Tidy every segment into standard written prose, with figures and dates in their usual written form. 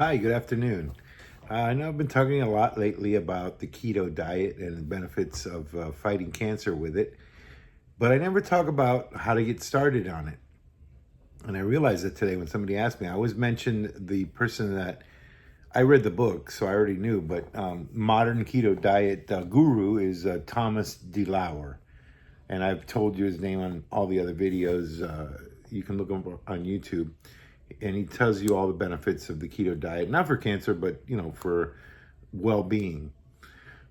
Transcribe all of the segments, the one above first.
Hi, good afternoon. I know I've been talking a lot lately about the keto diet and the benefits of fighting cancer with it, but I never talk about how to get started on it. And I realized that today when somebody asked me, I always mention the person that I read the book, so I already knew, but modern keto diet guru is Thomas Delauer. And I've told you his name on all the other videos. You can look him up on YouTube, and he tells you all the benefits of the keto diet, not for cancer, but for well-being.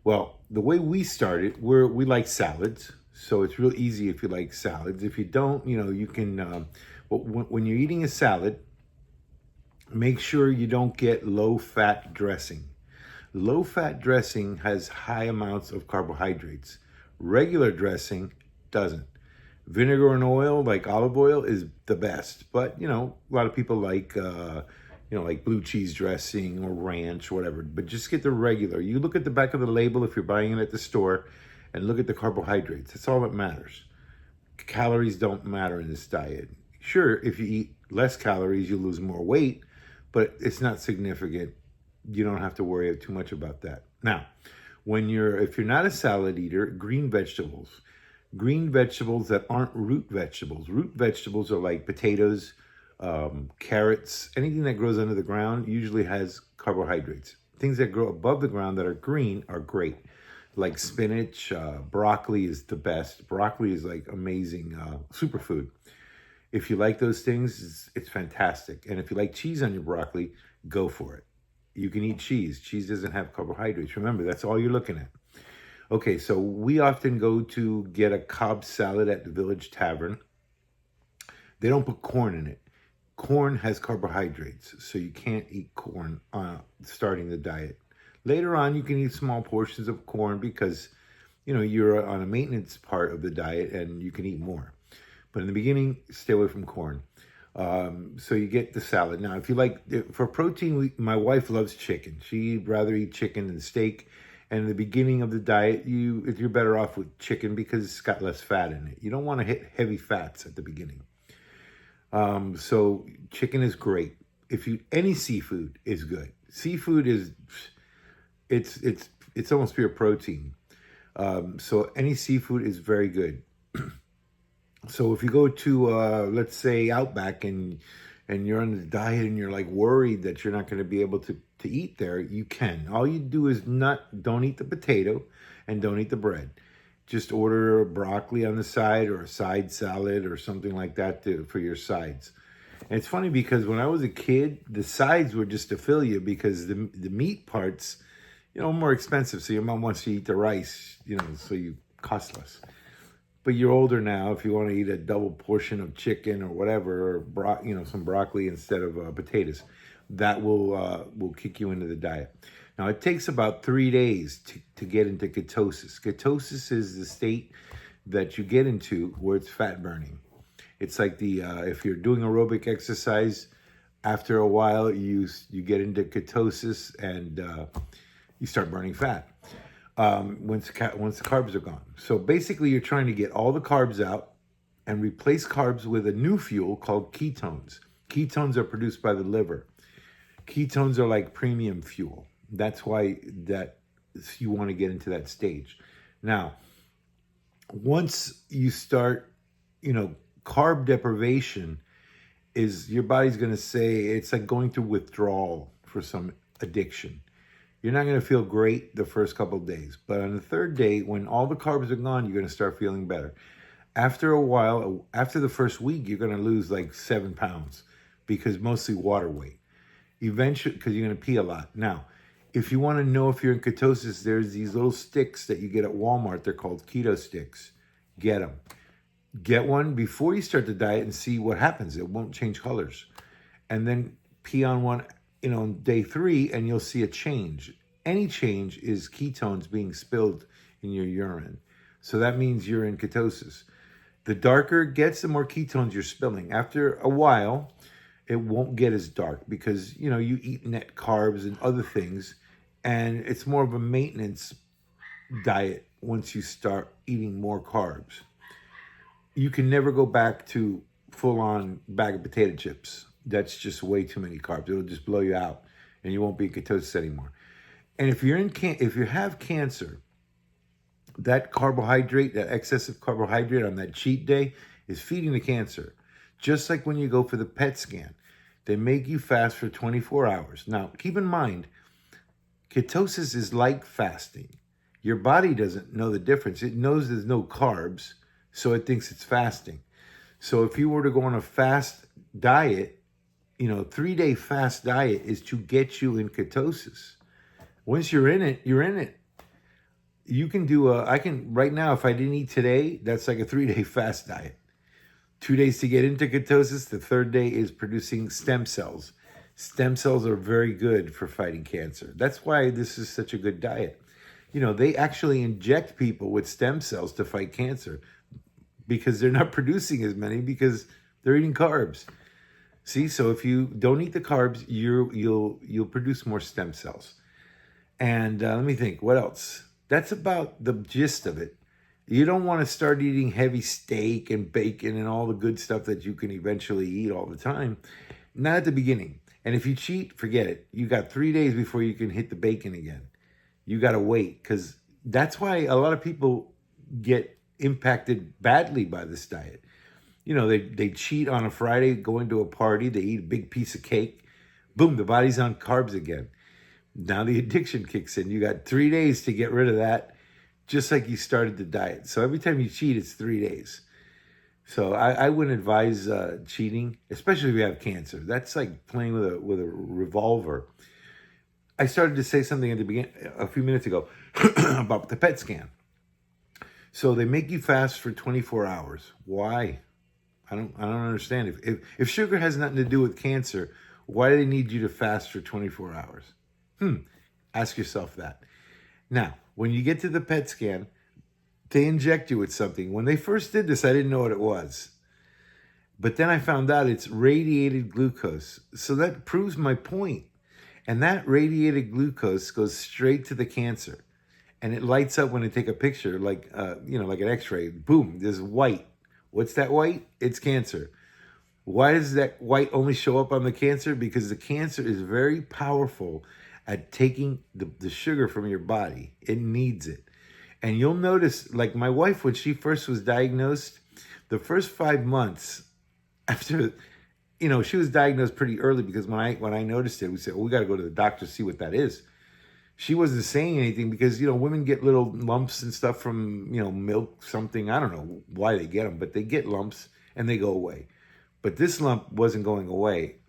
Well, the way we started, we like salads, so it's real easy if you like salads. If you don't, you can. When you're eating a salad, make sure you don't get low-fat dressing. Low-fat dressing has high amounts of carbohydrates. Regular dressing doesn't. Vinegar and oil, like olive oil, is the best. But a lot of people like like blue cheese dressing or ranch or whatever. But just get the regular. You look at the back of the label if you're buying it at the store, and look at the carbohydrates. That's all that matters. Calories don't matter in this diet. Sure, if you eat less calories, you lose more weight, but it's not significant. You don't have to worry too much about that. Now, if you're not a salad eater, green vegetables that aren't root vegetables. Root vegetables are like potatoes, carrots, anything that grows under the ground usually has carbohydrates. Things that grow above the ground that are green are great, like spinach. Broccoli is the best. Broccoli is like amazing superfood. If you like those things, it's fantastic. And if you like cheese on your broccoli, go for it. You can eat cheese. Cheese doesn't have carbohydrates. Remember, that's all you're looking at. Okay, so we often go to get a Cobb salad at the Village Tavern. They don't put corn in it. Corn has carbohydrates, so you can't eat corn starting the diet. Later on, you can eat small portions of corn because, you're on a maintenance part of the diet and you can eat more. But in the beginning, stay away from corn. So you get the salad. Now, if you like, for protein, my wife loves chicken. She'd rather eat chicken than steak. And in the beginning of the diet, you're better off with chicken because it's got less fat in it. You don't want to hit heavy fats at the beginning. So chicken is great. Any seafood is good. Seafood is it's almost pure protein. So any seafood is very good. So if you go to let's say Outback and you're on the diet and you're like worried that you're not going to be able to eat there, you can. All you do is don't eat the potato and don't eat the bread. Just order broccoli on the side or a side salad or something like that for your sides. And it's funny because when I was a kid, the sides were just to fill you because the meat parts, more expensive. So your mom wants you to eat the rice, so you cost less. But you're older now. If you want to eat a double portion of chicken or whatever, or some broccoli instead of potatoes, that will kick you into the diet. Now it takes about 3 days to get into ketosis. Ketosis is the state that you get into where it's fat burning. It's like if you're doing aerobic exercise, after a while you get into ketosis and you start burning fat. Once the carbs are gone. So basically you're trying to get all the carbs out and replace carbs with a new fuel called ketones. Ketones are produced by the liver. Ketones are like premium fuel. That's why you want to get into that stage. Now, once you start, carb deprivation is your body's going to say it's like going through withdrawal for some addiction. You're not going to feel great the first couple of days, but on the third day, when all the carbs are gone, you're going to start feeling better. After a while, after the first week, you're going to lose like 7 pounds because mostly water weight. Eventually, because you're going to pee a lot. Now, if you want to know if you're in ketosis, there's these little sticks that you get at Walmart. They're called keto sticks. Get them. Get one before you start the diet and see what happens. It won't change colors. And then pee on one day 3, and you'll see a change. Any change is ketones being spilled in your urine. So that means you're in ketosis. The darker it gets, the more ketones you're spilling. After a while, it won't get as dark because, you eat net carbs and other things, and it's more of a maintenance diet once you start eating more carbs. You can never go back to full-on bag of potato chips. That's just way too many carbs. It'll just blow you out. and you won't be in ketosis anymore. And if if you have cancer, that carbohydrate, that excessive carbohydrate on that cheat day is feeding the cancer. Just like when you go for the PET scan, they make you fast for 24 hours. Now, keep in mind, ketosis is like fasting. Your body doesn't know the difference. It knows there's no carbs, so it thinks it's fasting. So if you were to go on a fast diet, 3-day fast diet is to get you in ketosis. Once you're in it, you're in it. You can do right now, if I didn't eat today, that's like a 3-day fast diet. 2 days to get into ketosis. The third day is producing stem cells. Stem cells are very good for fighting cancer. That's why this is such a good diet. They actually inject people with stem cells to fight cancer because they're not producing as many because they're eating carbs. See, so if you don't eat the carbs, you'll produce more stem cells. And let me think, what else? That's about the gist of it. You don't want to start eating heavy steak and bacon and all the good stuff that you can eventually eat all the time. Not at the beginning. And if you cheat, forget it. You got 3 days before you can hit the bacon again. You got to wait, because that's why a lot of people get impacted badly by this diet. They cheat on a Friday, go into a party, they eat a big piece of cake. Boom, the body's on carbs again. Now the addiction kicks in. You got 3 days to get rid of that, just like you started the diet. So every time you cheat, it's 3 days. So I wouldn't advise cheating, especially if you have cancer. That's like playing with a revolver. I started to say something at the beginning a few minutes ago about the PET scan. So they make you fast for 24 hours. Why? I don't understand. If sugar has nothing to do with cancer, why do they need you to fast for 24 hours? Ask yourself that. Now, when you get to the PET scan, they inject you with something. When they first did this, I didn't know what it was. But then I found out it's radiated glucose. So that proves my point. And that radiated glucose goes straight to the cancer. And it lights up when they take a picture, like like an x-ray. Boom, there's white. What's that white? It's cancer. Why does that white only show up on the cancer? Because the cancer is very powerful at taking the sugar from your body. It needs it. And you'll notice, like my wife, when she first was diagnosed, the first 5 months after, she was diagnosed pretty early, because when I noticed it, we said, well, we got to go to the doctor to see what that is. She wasn't saying anything because, women get little lumps and stuff from, milk, something. I don't know why they get them, but they get lumps and they go away. But this lump wasn't going away.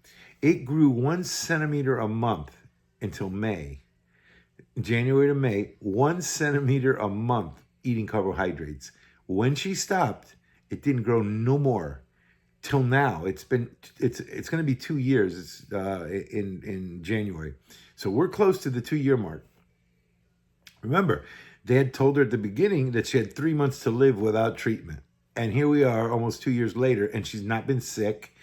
It grew 1 centimeter a month until May. January to May, 1 centimeter a month eating carbohydrates. When she stopped, it didn't grow no more till now. It's going to be 2 years. It's in January. So we're close to the 2-year mark. Remember, they had told her at the beginning that she had 3 months to live without treatment. And here we are almost 2 years later, and she's not been sick.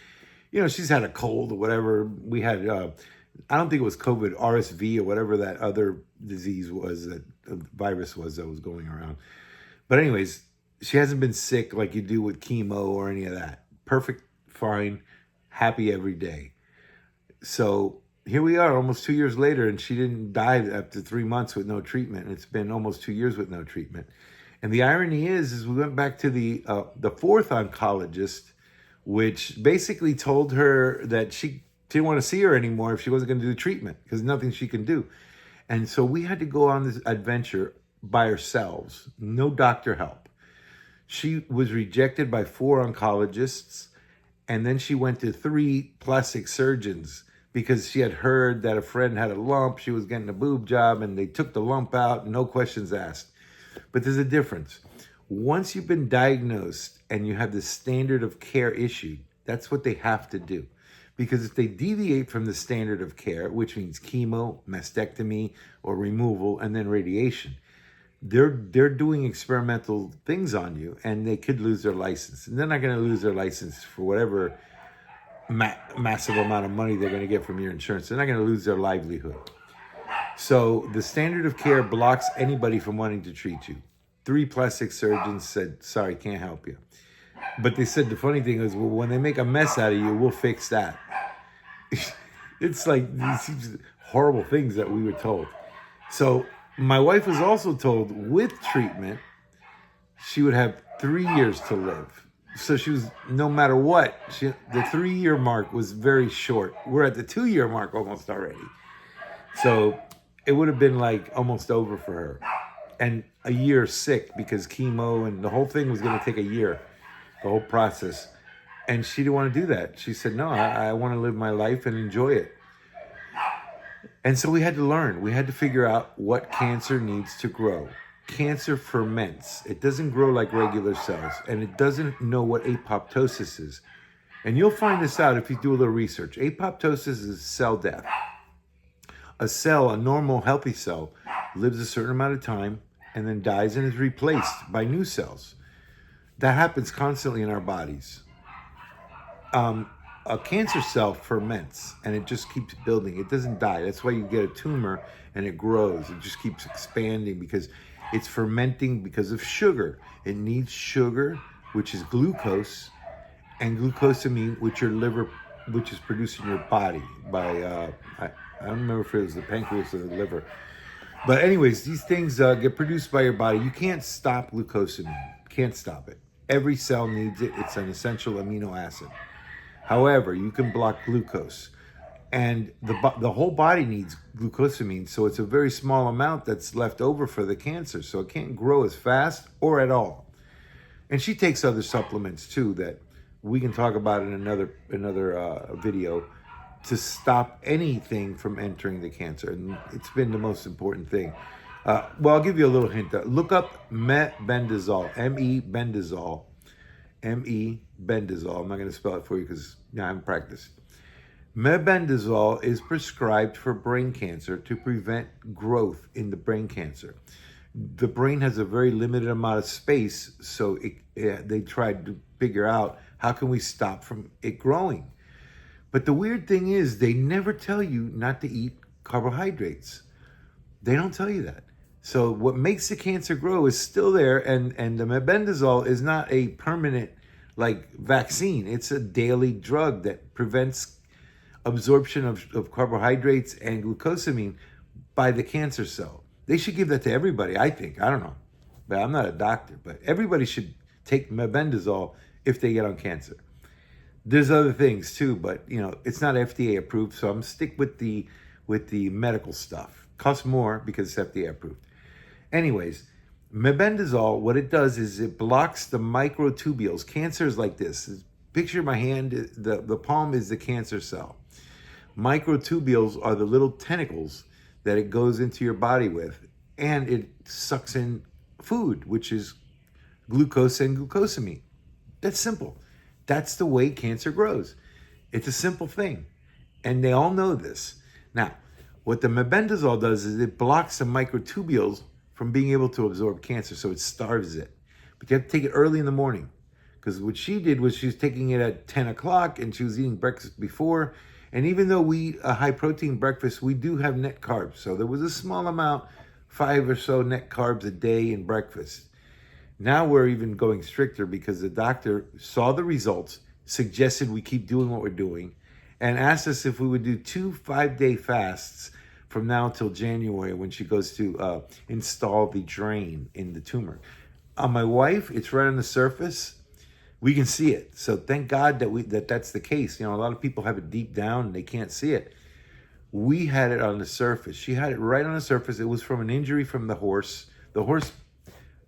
She's had a cold or whatever. We had, I don't think it was COVID, RSV or whatever that other disease was, that virus was that was going around. But anyways, she hasn't been sick like you do with chemo or any of that. Perfect, fine, happy every day. So here we are almost 2 years later, and she didn't die after 3 months with no treatment. And it's been almost 2 years with no treatment. And the irony is we went back to the fourth oncologist, which basically told her that she didn't want to see her anymore if she wasn't going to do treatment, because nothing she can do. And so we had to go on this adventure by ourselves, no doctor help. She was rejected by 4 oncologists, and then she went to 3 plastic surgeons because she had heard that a friend had a lump. She was getting a boob job, and they took the lump out, no questions asked. But there's a difference. Once you've been diagnosed and you have the standard of care issued, that's what they have to do. Because if they deviate from the standard of care, which means chemo, mastectomy, or removal, and then radiation, they're doing experimental things on you, and they could lose their license. And they're not going to lose their license for whatever massive amount of money they're going to get from your insurance. They're not going to lose their livelihood. So the standard of care blocks anybody from wanting to treat you. 3 plastic surgeons said, sorry, can't help you. But they said the funny thing is, well, when they make a mess out of you, we'll fix that. It's like these horrible things that we were told. So my wife was also told with treatment, she would have 3 years to live. So she was, no matter what, the 3 year mark was very short. We're at the 2 year mark almost already. So it would have been like almost over for her. And a year sick because chemo and the whole thing was going to take a year, the whole process. And she didn't want to do that. She said, no, I want to live my life and enjoy it. And so we had to learn. We had to figure out what cancer needs to grow. Cancer ferments. It doesn't grow like regular cells. And it doesn't know what apoptosis is. And you'll find this out if you do a little research. Apoptosis is cell death. A cell, a normal healthy cell, lives a certain amount of time and then dies and is replaced by new cells. That happens constantly in our bodies. A cancer cell ferments and it just keeps building. It doesn't die. That's why you get a tumor and it grows. It just keeps expanding because it's fermenting because of sugar. It needs sugar, which is glucose, and glucosamine, which is produced in your body by, I don't remember if it was the pancreas or the liver. But anyways, these things get produced by your body. You can't stop glucosamine. Can't stop it. Every cell needs it. It's an essential amino acid. However, you can block glucose. And the whole body needs glucosamine, so it's a very small amount that's left over for the cancer. So it can't grow as fast or at all. And she takes other supplements too that we can talk about in another video to stop anything from entering the cancer. And it's been the most important thing. Well, I'll give you a little hint. Look up mebendazole, M-E-bendazole. M-E-bendazole. I'm not going to spell it for you because I haven't practiced. Mebendazole is prescribed for brain cancer to prevent growth in the brain cancer. The brain has a very limited amount of space, so they tried to figure out how can we stop from it growing. But the weird thing is they never tell you not to eat carbohydrates. They don't tell you that. So what makes the cancer grow is still there, and the mebendazole is not a permanent like vaccine. It's a daily drug that prevents absorption of carbohydrates and glucosamine by the cancer cell. They should give that to everybody, I think. I don't know. But I'm not a doctor. But everybody should take mebendazole if they get on cancer. There's other things too, but it's not FDA approved, so I'm stick with the medical stuff. Costs more because it's FDA approved. Anyways, mebendazole, what it does is it blocks the microtubules. Cancer is like this. Picture my hand, the palm is the cancer cell. Microtubules are the little tentacles that it goes into your body with, and it sucks in food, which is glucose and glucosamine. That's simple. That's the way cancer grows. It's a simple thing, and they all know this. Now, what the mebendazole does is it blocks the microtubules from being able to absorb cancer, so it starves it. But you have to take it early in the morning, because what she did was she was taking it at 10 o'clock, and she was eating breakfast before. And even though we eat a high-protein breakfast, we do have net carbs. So there was a small amount, 5 or so net carbs a day in breakfast. Now we're even going stricter because the doctor saw the results, suggested we keep doing what we're doing, and asked us if we would do 2 5-day fasts from now until January when she goes to install the drain in the tumor. On my wife, it's right on the surface. We can see it. So thank God that's the case. A lot of people have it deep down and they can't see it. We had it on the surface. She had it right on the surface. It was from an injury from the horse. The horse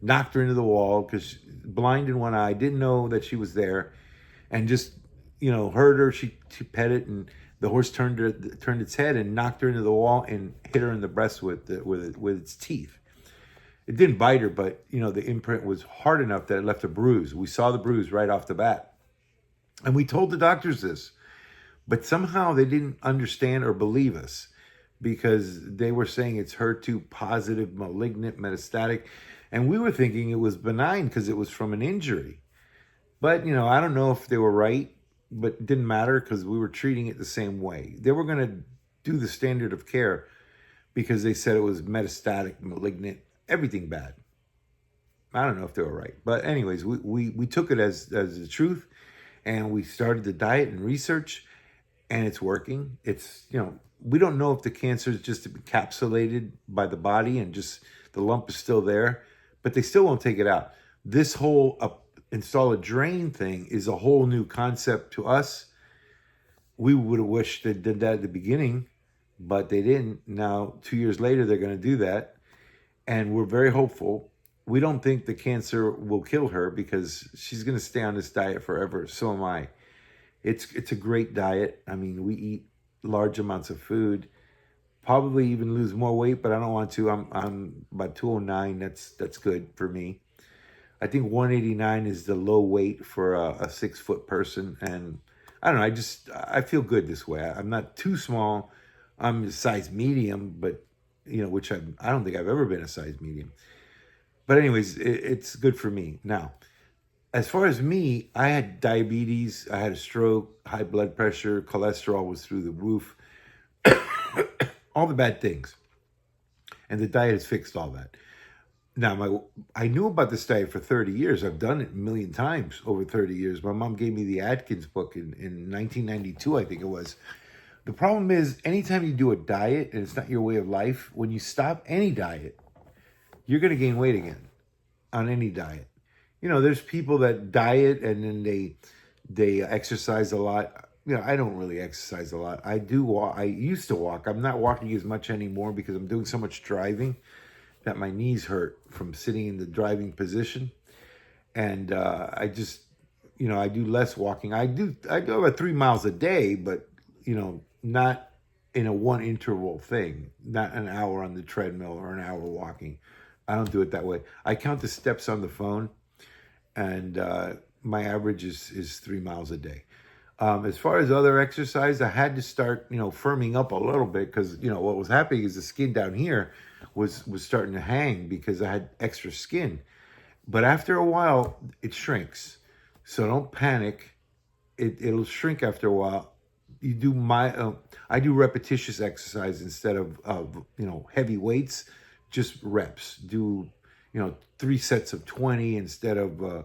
knocked her into the wall because blind in one eye, didn't know that she was there, and just heard her. She pet it, and the horse turned its head and knocked her into the wall and hit her in the breast with its teeth. It didn't bite her, but the imprint was hard enough that it left a bruise. We saw the bruise right off the bat, and we told the doctors this, but somehow they didn't understand or believe us because they were saying it's HER2 positive, malignant, metastatic. And we were thinking it was benign because it was from an injury. But, I don't know if they were right, but it didn't matter because we were treating it the same way. They were going to do the standard of care because they said it was metastatic, malignant, everything bad. I don't know if they were right. But anyways, we took it as the truth, and we started the diet and research, and it's working. It's, we don't know if the cancer is just encapsulated by the body and just the lump is still there, but they still won't take it out. This whole install a drain thing is a whole new concept to us. We would have wished they did that at the beginning, but they didn't. Now, 2 years later, they're going to do that. And we're very hopeful. We don't think the cancer will kill her because she's going to stay on this diet forever. So am I. It's a great diet. I mean, we eat large amounts of food. Probably even lose more weight, but I don't want to. I'm about 209. That's good for me. I think 189 is the low weight for a 6 foot person, and I don't know. I feel good this way. I'm not too small. I'm a size medium, but which I don't think I've ever been a size medium. But anyways, it's good for me. Now, as far as me, I had diabetes, I had a stroke, high blood pressure, cholesterol was through the roof, all the bad things, and the diet has fixed all that. Now, I knew about this diet for 30 years. I've done it a million times over 30 years. My mom gave me the Atkins book in 1992, I think it was. The problem is, anytime you do a diet and it's not your way of life, when you stop any diet, you're going to gain weight again on any diet. There's people that diet and then they exercise a lot. I don't really exercise a lot. I do walk. I used to walk. I'm not walking as much anymore because I'm doing so much driving that my knees hurt from sitting in the driving position. And I just, I do less walking. I do about 3 miles a day, but, not in a one interval thing, not an hour on the treadmill or an hour walking. I don't do it that way. I count the steps on the phone, and my average is 3 miles a day. As far as other exercise, I had to start, firming up a little bit because, what was happening is the skin down here was starting to hang because I had extra skin. But after a while, it shrinks. So don't panic. It'll shrink after a while. You do I do repetitious exercise instead of heavy weights, just reps. Do 3 sets of 20 instead of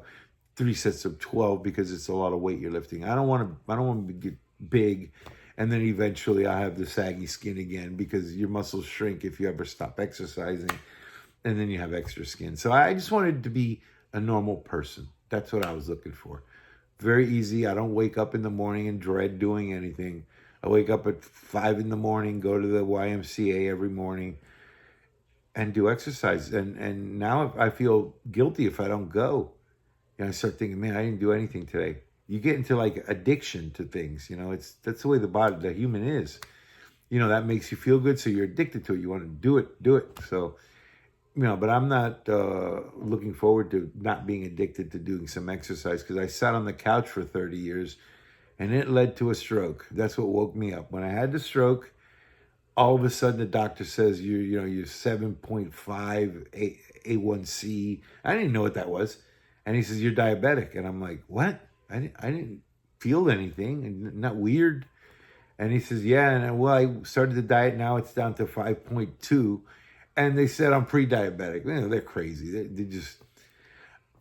3 sets of 12 because it's a lot of weight you're lifting. I don't want to get big, and then eventually I have the saggy skin again because your muscles shrink if you ever stop exercising, and then you have extra skin. So I just wanted to be a normal person. That's what I was looking for. Very easy. I don't wake up in the morning and dread doing anything. I wake up at 5 in the morning, go to the YMCA every morning, and do exercise. And now I feel guilty if I don't go. I start thinking, man, I didn't do anything today. You get into like addiction to things. That's the way the human is. That makes you feel good, so you're addicted to it. You want to do it. So, but I'm not looking forward to not being addicted to doing some exercise because I sat on the couch for 30 years and it led to a stroke. That's what woke me up. When I had the stroke, all of a sudden the doctor says you're 7.5 A1C. I didn't know what that was. And he says, you're diabetic. And I'm like, what? I didn't feel anything. And not weird. And he says, yeah. And I started the diet. Now it's down to 5.2. And they said I'm pre-diabetic. They're crazy. They just...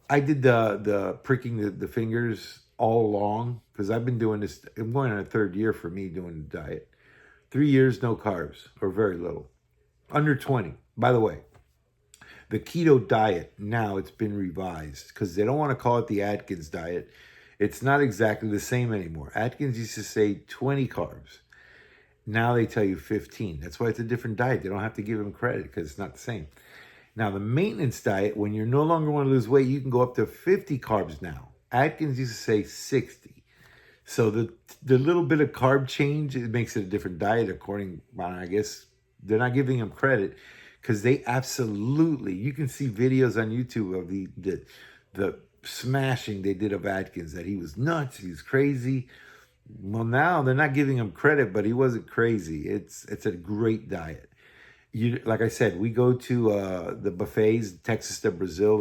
I did the pricking the fingers all along because I've been doing this. I'm going on a 3rd year for me doing the diet. 3 years, no carbs or very little. Under 20. By the way, the keto diet, now it's been revised because they don't want to call it the Atkins diet. It's not exactly the same anymore. Atkins used to say 20 carbs. Now they tell you 15. That's why it's a different diet. They don't have to give them credit because it's not the same. Now, the maintenance diet, when you no longer want to lose weight, you can go up to 50 carbs now. Atkins used to say 60. So the little bit of carb change, it makes it a different diet according, I guess, they're not giving them credit because they absolutely, you can see videos on YouTube of the smashing they did of Atkins, that he was nuts, he was crazy. Well, now they're not giving him credit, but he wasn't crazy. It's a great diet. Like I said, we go to the buffets, Texas de Brazil,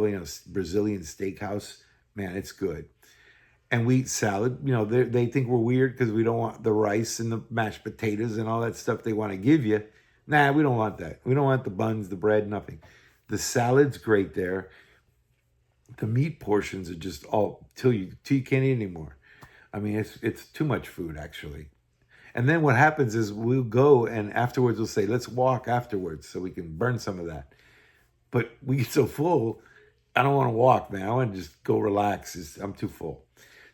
Brazilian steakhouse. Man, it's good. And we eat salad. They think we're weird because we don't want the rice and the mashed potatoes and all that stuff they want to give you. Nah, we don't want that. We don't want the buns, the bread, nothing. The salad's great there. The meat portions are just all till you can't eat anymore. I mean, it's too much food, actually. And then what happens is we'll go and afterwards we'll say, let's walk afterwards so we can burn some of that. But we get so full, I don't want to walk, man. I want to just go relax. I'm too full.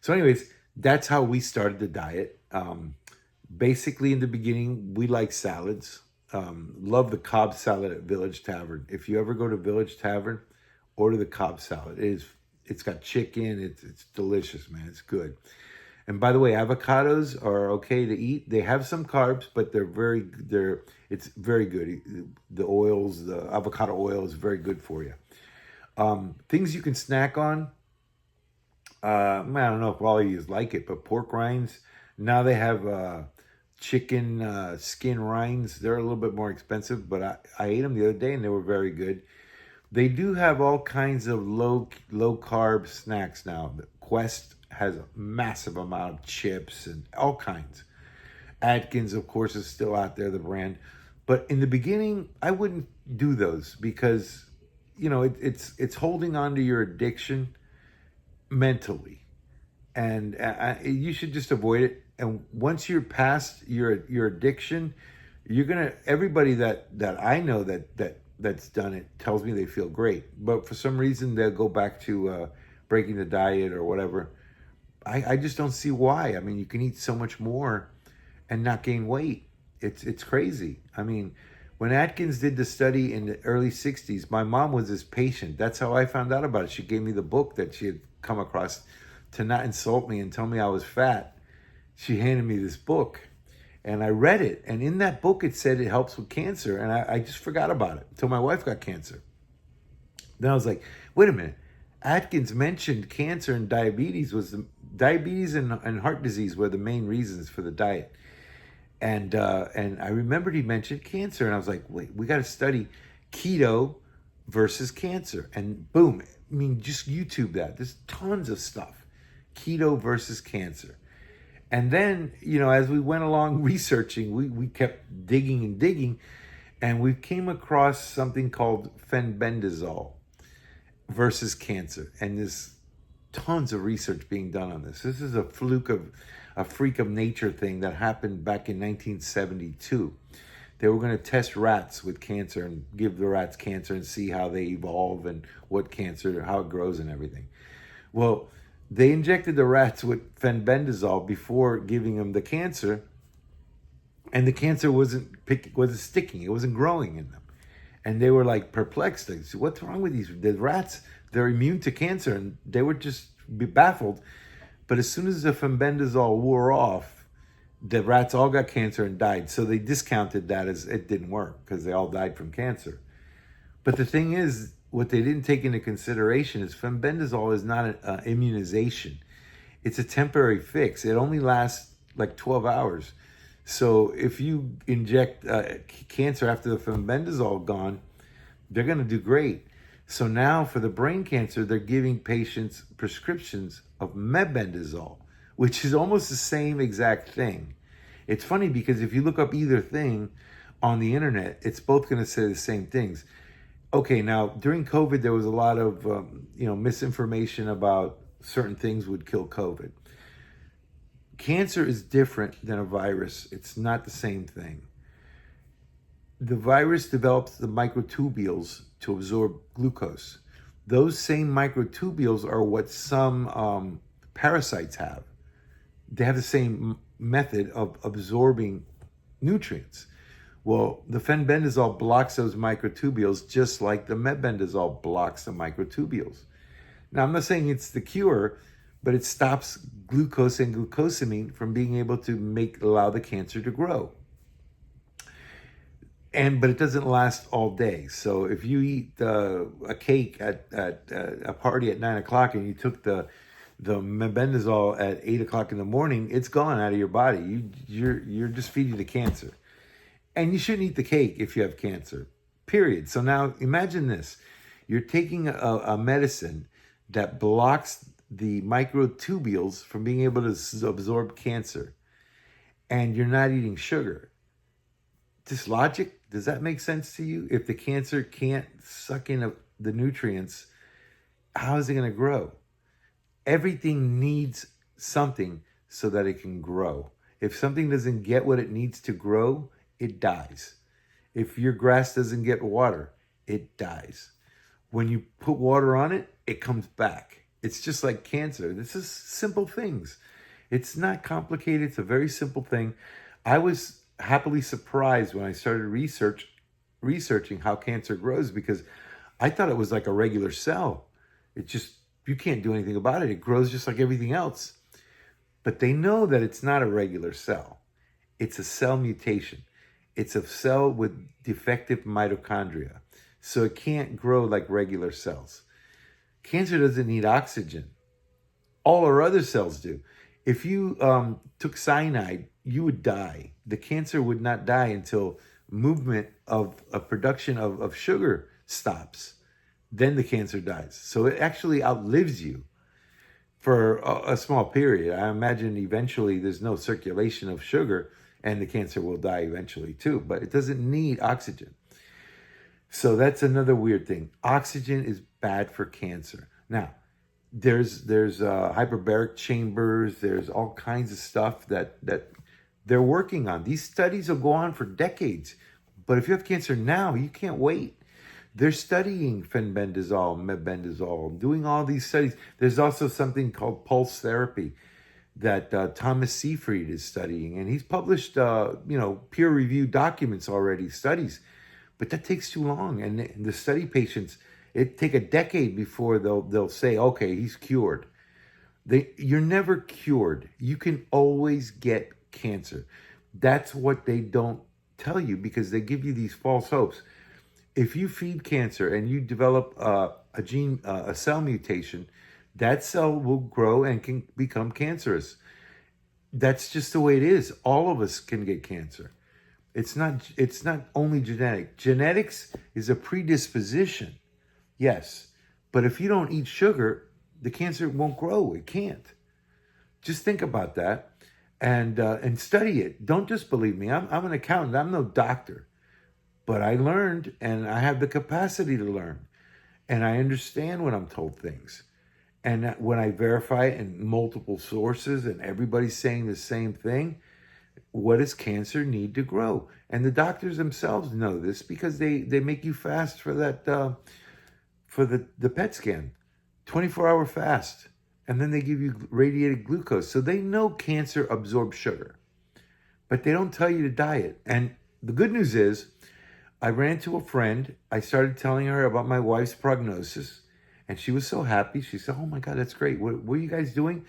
So, anyways, that's how we started the diet. Basically, in the beginning, we like salads. Love the Cobb salad at Village Tavern. If you ever go to Village Tavern, order the Cobb salad. It's got chicken. It's delicious, man. It's good. And by the way, avocados are okay to eat. They have some carbs, but it's very good. The avocado oil is very good for you. Things you can snack on. I don't know if all of you like it, but pork rinds. Now they have chicken skin rinds. They're a little bit more expensive, but I ate them the other day and they were very good. They do have all kinds of low carb snacks now. Quest has a massive amount of chips and all kinds. Atkins, of course, is still out there, the brand. But in the beginning, I wouldn't do those because, it's holding on to your addiction mentally. And you should just avoid it. And once you're past your addiction, everybody that I know that's done it tells me they feel great. But for some reason, they'll go back to breaking the diet or whatever. I just don't see why. I mean, you can eat so much more and not gain weight. It's crazy. I mean, when Atkins did the study in the early 60s, my mom was his patient. That's how I found out about it. She gave me the book that she had come across to not insult me and tell me I was fat. She handed me this book and I read it. And in that book, it said it helps with cancer. And I just forgot about it until my wife got cancer. Then I was like, wait a minute. Atkins mentioned cancer and diabetes diabetes and heart disease were the main reasons for the diet. And I remembered he mentioned cancer, and I was like, wait, we got to study keto versus cancer. And boom, I mean, just YouTube that. There's tons of stuff. Keto versus cancer. And then, as we went along researching, we kept digging and digging, and we came across something called fenbendazole versus cancer. And there's tons of research being done on this. This is a freak of nature thing that happened back in 1972. They were going to test rats with cancer and give the rats cancer and see how they evolve and what cancer, how it grows and everything. Well, they injected the rats with fenbendazole before giving them the cancer, and the cancer wasn't sticking. It wasn't growing in them. And they were like perplexed. They said, what's wrong with the rats? They're immune to cancer, and they would just be baffled. But as soon as the fenbendazole wore off, the rats all got cancer and died. So they discounted that as it didn't work because they all died from cancer. But the thing is, what they didn't take into consideration is fenbendazole is not an immunization. It's a temporary fix. It only lasts like 12 hours. So if you inject cancer after the fenbendazole gone, they're going to do great. So now for the brain cancer, they're giving patients prescriptions of mebendazole, which is almost the same exact thing. It's funny because if you look up either thing on the internet, it's both going to say the same things. Okay, now during COVID, there was a lot of misinformation about certain things would kill COVID. Cancer is different than a virus. It's not the same thing. The virus develops the microtubules to absorb glucose. Those same microtubules are what some parasites have. They have the same method of absorbing nutrients. Well, the fenbendazole blocks those microtubules just like the mebendazole blocks the microtubules. Now, I'm not saying it's the cure, but it stops glucose and glucosamine from being able to allow the cancer to grow. But it doesn't last all day. So if you eat a cake at a party at 9 o'clock and you took the mebendazole at 8 o'clock in the morning, it's gone out of your body. You're just feeding the cancer. And you shouldn't eat the cake if you have cancer, period. So now imagine this. You're taking a medicine that blocks the microtubules from being able to absorb cancer, and you're not eating sugar. This logic, does that make sense to you? If the cancer can't suck in the nutrients, how is it going to grow? Everything needs something so that it can grow. If something doesn't get what it needs to grow, it dies. If your grass doesn't get water, it dies. When you put water on it, it comes back. It's just like cancer. This is simple things. It's not complicated. It's a very simple thing. I was happily surprised when I started researching how cancer grows, because I thought it was like a regular cell. It just, you can't do anything about it. It grows just like everything else. But they know that it's not a regular cell. It's a cell mutation. It's a cell with defective mitochondria. So it can't grow like regular cells. Cancer doesn't need oxygen. All our other cells do. If you took cyanide, you would die. The cancer would not die until movement of a production of sugar stops. Then the cancer dies. So it actually outlives you for a small period. I imagine eventually there's no circulation of sugar and the cancer will die eventually too, but it doesn't need oxygen. So that's another weird thing. Oxygen is bad for cancer. Now, there's hyperbaric chambers, there's all kinds of stuff that they're working on. These studies will go on for decades. But if you have cancer now, you can't wait. They're studying fenbendazole, mebendazole, doing all these studies. There's also something called pulse therapy that Thomas Seyfried is studying. And he's published, peer-reviewed documents already, studies. But that takes too long. And the study patients, it take a decade before they'll say, okay, he's cured. You're never cured. You can always get cancer. That's what they don't tell you, because they give you these false hopes. If you feed cancer and you develop a cell mutation, that cell will grow and can become cancerous. That's just the way it is. All of us can get cancer. It's not only genetic. Genetics is a predisposition, yes. But if you don't eat sugar, the cancer won't grow. It can't. Just think about that and study it. Don't just believe me. I'm an accountant. I'm no doctor. But I learned, and I have the capacity to learn. And I understand when I'm told things. And when I verify it in multiple sources and everybody's saying the same thing, what does cancer need to grow? And the doctors themselves know this, because they make you fast for that, for the PET scan, 24-hour fast. And then they give you radiated glucose. So they know cancer absorbs sugar, but they don't tell you to diet. And the good news is, I ran into a friend. I started telling her about my wife's prognosis, and she was so happy. She said, oh my God, that's great. What are you guys doing?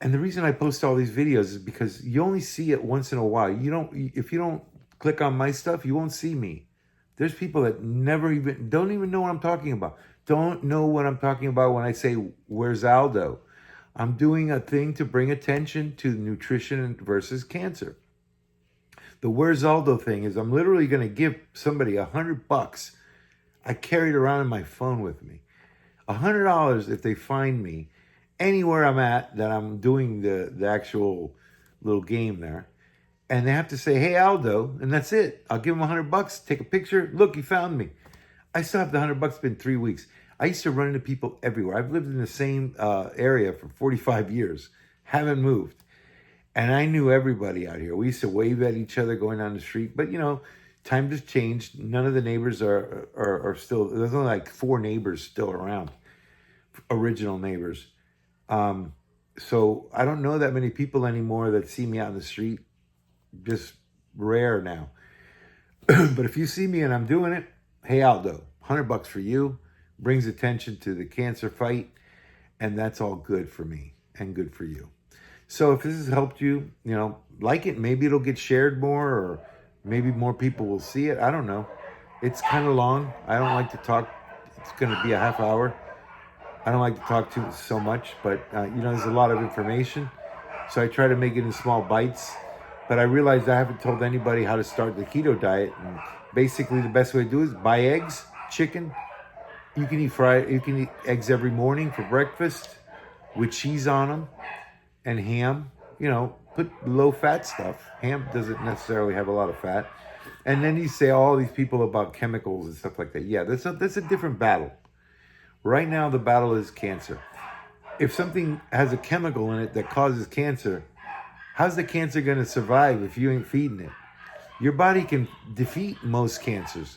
And the reason I post all these videos is because you only see it once in a while. If you don't click on my stuff, you won't see me. There's people that don't even know what I'm talking about. Don't know what I'm talking about when I say, where's Aldo? I'm doing a thing to bring attention to nutrition versus cancer. The where's Aldo thing is I'm literally going to give somebody $100. I carry it around in my phone with me. $100 if they find me anywhere I'm at that I'm doing the actual little game there. And they have to say, hey, Aldo, and that's it. I'll give them $100, take a picture. Look, you found me. I still have the $100. It's been 3 weeks. I used to run into people everywhere. I've lived in the same area for 45 years. Haven't moved. And I knew everybody out here. We used to wave at each other going down the street. But, times have changed. None of the neighbors are still, there's only like 4 neighbors still around, original neighbors. So I don't know that many people anymore that see me out in the street. Just rare now. But if you see me and I'm doing it, hey, Aldo, $100 for you. Brings attention to the cancer fight. And that's all good for me and good for you. So if this has helped you, like it, maybe it'll get shared more, or maybe more people will see it. I don't know. It's kind of long. I don't like to talk. It's going to be a half hour. I don't like to talk so much, but there's a lot of information. So I try to make it in small bites. But I realized I haven't told anybody how to start the keto diet. And basically the best way to do it is buy eggs, chicken. You can eat eggs every morning for breakfast with cheese on them. And ham, put low-fat stuff. Ham doesn't necessarily have a lot of fat. And then you say all these people about chemicals and stuff like that. Yeah, that's a different battle. Right now, the battle is cancer. If something has a chemical in it that causes cancer, How's the cancer going to survive if you ain't feeding it? Your body can defeat most cancers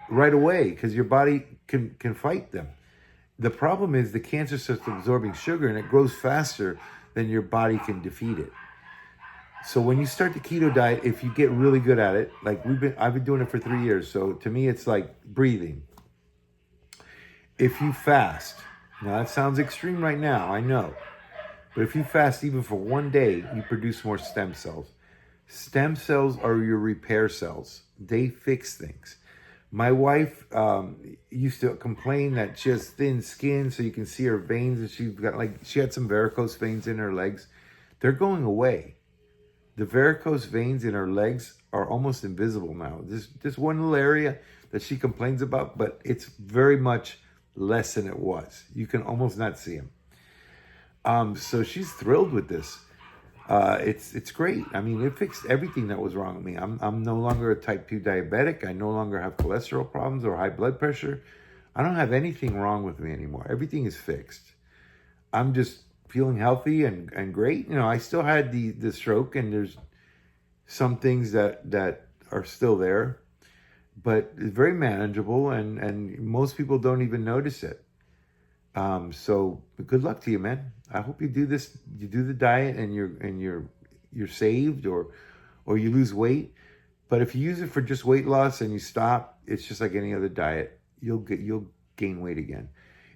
right away because your body can fight them. The problem is the cancer starts absorbing sugar and it grows faster than your body can defeat it. So when you start the keto diet, if you get really good at it, like I've been doing it for 3 years. So to me, it's like breathing. If you fast, now that sounds extreme right now, I know. But if you fast even for 1 day, you produce more stem cells. Stem cells are your repair cells. They fix things. My wife used to complain that she has thin skin, so you can see her veins, and she had some varicose veins in her legs. They're going away. The varicose veins in her legs are almost invisible now. This one little area that she complains about, but it's very much less than it was. You can almost not see them. So she's thrilled with this. It's great. I mean, it fixed everything that was wrong with me. I'm no longer a type 2 diabetic. I no longer have cholesterol problems or high blood pressure. I don't have anything wrong with me anymore. Everything is fixed. I'm just feeling healthy and great. You know, I still had the stroke, and there's some things that are still there, but it's very manageable, and most people don't even notice it. So good luck to you, man. I hope you do this. You do the diet, and you're saved, or you lose weight. But if you use it for just weight loss and you stop, it's just like any other diet. You'll gain weight again.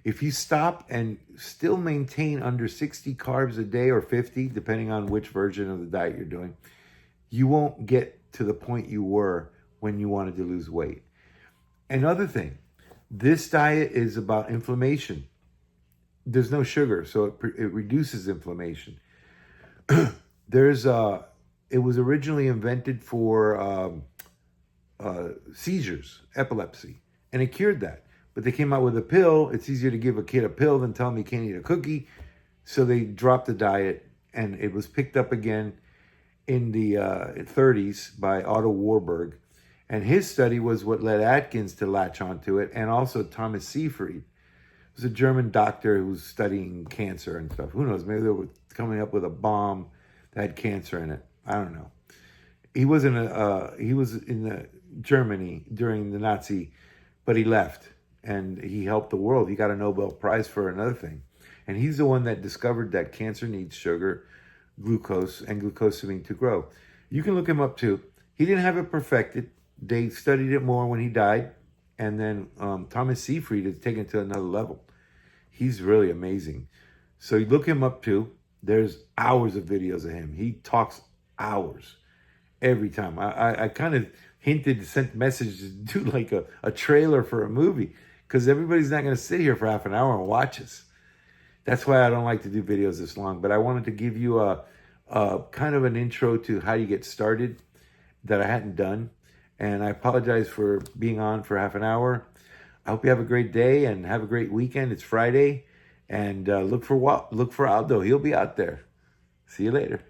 If you stop and still maintain under 60 carbs a day or 50, depending on which version of the diet you're doing, you won't get to the point you were when you wanted to lose weight. Another thing, this diet is about inflammation. There's no sugar, so it reduces inflammation. It was originally invented for seizures, epilepsy, and it cured that. But they came out with a pill. It's easier to give a kid a pill than tell him he can't eat a cookie. So they dropped the diet, and it was picked up again in the 30s by Otto Warburg. And his study was what led Atkins to latch onto it, and also Thomas Seyfried. It was a German doctor who was studying cancer and stuff. Who knows? Maybe they were coming up with a bomb that had cancer in it. I don't know. He was in Germany during the Nazi, but he left. And he helped the world. He got a Nobel Prize for another thing. And he's the one that discovered that cancer needs sugar, glucose, and glucosamine to grow. You can look him up too. He didn't have it perfected. They studied it more when he died. And then Thomas Seyfried has taken it to another level. He's really amazing. So you look him up too. There's hours of videos of him. He talks hours every time. I kind of sent messages to do like a trailer for a movie, because everybody's not going to sit here for half an hour and watch us. That's why I don't like to do videos this long. But I wanted to give you a kind of an intro to how you get started that I hadn't done. And I apologize for being on for half an hour. I hope you have a great day and have a great weekend. It's Friday. And look for Aldo. He'll be out there. See you later.